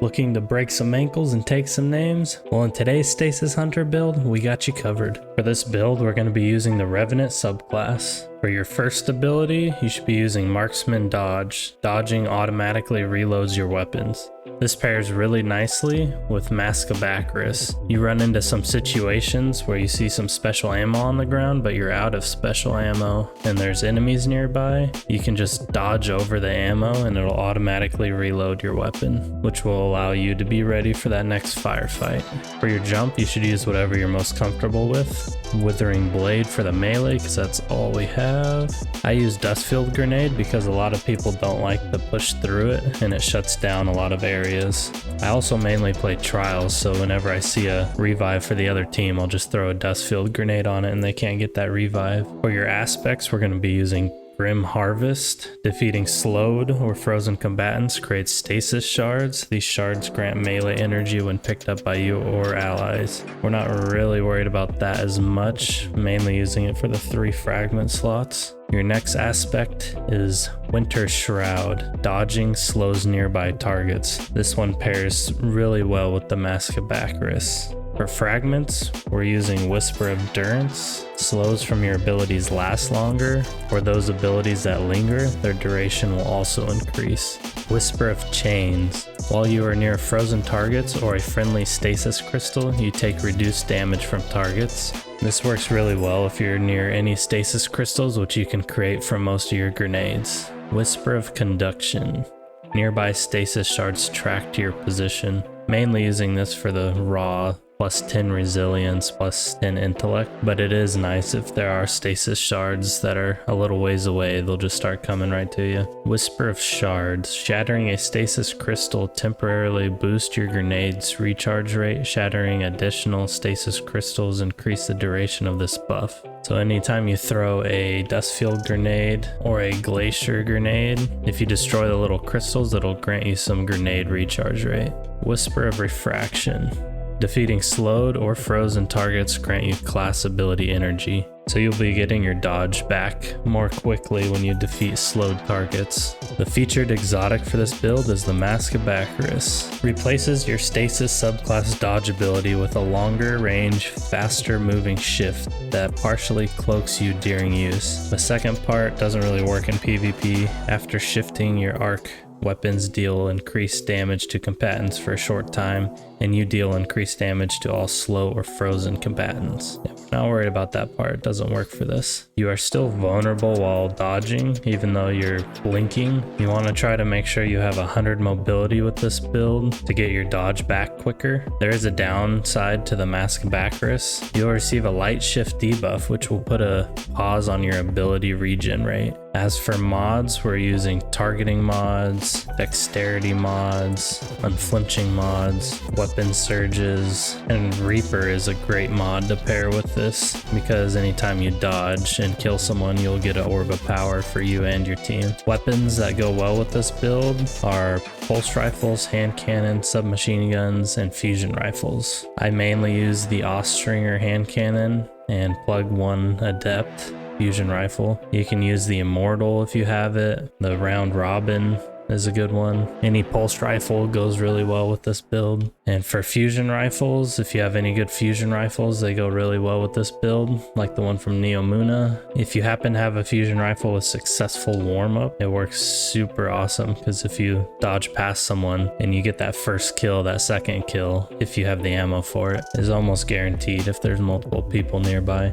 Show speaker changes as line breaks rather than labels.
Looking to break some ankles and take some names? Well, in today's Stasis Hunter build, we got you covered. For this build, we're going to be using the Revenant subclass. For your first ability, you should be using Marksman Dodge. Dodging automatically reloads your weapons. This pairs really nicely with Mask of Acris. You run into some situations where you see some special ammo on the ground, but you're out of special ammo and there's enemies nearby. You can just dodge over the ammo and it'll automatically reload your weapon, which will allow you to be ready for that next firefight. For your jump, you should use whatever you're most comfortable with. Withering Blade for the melee, because that's all we have. I use Dustfield Grenade because a lot of people don't like to push through it and it shuts down a lot of areas. I also mainly play Trials, so whenever I see a revive for the other team, I'll just throw a Dustfield Grenade on it and they can't get that revive. For your aspects, we're going to be using Grim Harvest. Defeating slowed or frozen combatants creates stasis shards. These shards grant melee energy when picked up by you or allies. We're not really worried about that as much, mainly using it for the 3 fragment slots. Your next aspect is Winter Shroud. Dodging slows nearby targets. This one pairs really well with the Mask of Acris. For fragments, we're using Whisper of Durance. Slows from your abilities last longer. For those abilities that linger, their duration will also increase. Whisper of Chains. While you are near frozen targets or a friendly stasis crystal, you take reduced damage from targets. This works really well if you're near any stasis crystals, which you can create from most of your grenades. Whisper of Conduction. Nearby stasis shards track to your position. Mainly using this for the raw plus 10 resilience, plus 10 intellect, but it is nice if there are stasis shards that are a little ways away, they'll just start coming right to you. Whisper of Shards. Shattering a stasis crystal temporarily boosts your grenade's recharge rate. Shattering additional stasis crystals increase the duration of this buff. So anytime you throw a Dustfield Grenade or a Glacier Grenade, if you destroy the little crystals, it'll grant you some grenade recharge rate. Whisper of Refraction. Defeating slowed or frozen targets grant you class ability energy. So you'll be getting your dodge back more quickly when you defeat slowed targets. The featured exotic for this build is the Mask of Acris. Replaces your Stasis subclass dodge ability with a longer range, faster moving shift that partially cloaks you during use. The second part doesn't really work in PvP. After shifting, your arc weapons deal increased damage to combatants for a short time, and you deal increased damage to all slow or frozen combatants. Yeah, we're not worried about that part, it doesn't work for this. You are still vulnerable while dodging, even though you're blinking. You want to try to make sure you have 100 mobility with this build to get your dodge back quicker. There is a downside to the Mask of Acris. You'll receive a light shift debuff, which will put a pause on your ability regen rate. As for mods, we're using targeting mods, dexterity mods, unflinching mods, weapon surges, and Reaper is a great mod to pair with this because anytime you dodge and kill someone, you'll get an orb of power for you and your team. Weapons that go well with this build are pulse rifles, hand cannons, submachine guns, and fusion rifles. I mainly use the Austringer hand cannon and plug 1 adept fusion rifle. You can use the Immortal if you have it. The Round Robin is a good one. Any pulse rifle goes really well with this build. And for fusion rifles, if you have any good fusion rifles, they go really well with this build, like the one from Neomuna. If you happen to have a fusion rifle with successful warm-up, it works super awesome because if you dodge past someone and you get that first kill, that second kill, if you have the ammo for it, is almost guaranteed if there's multiple people nearby.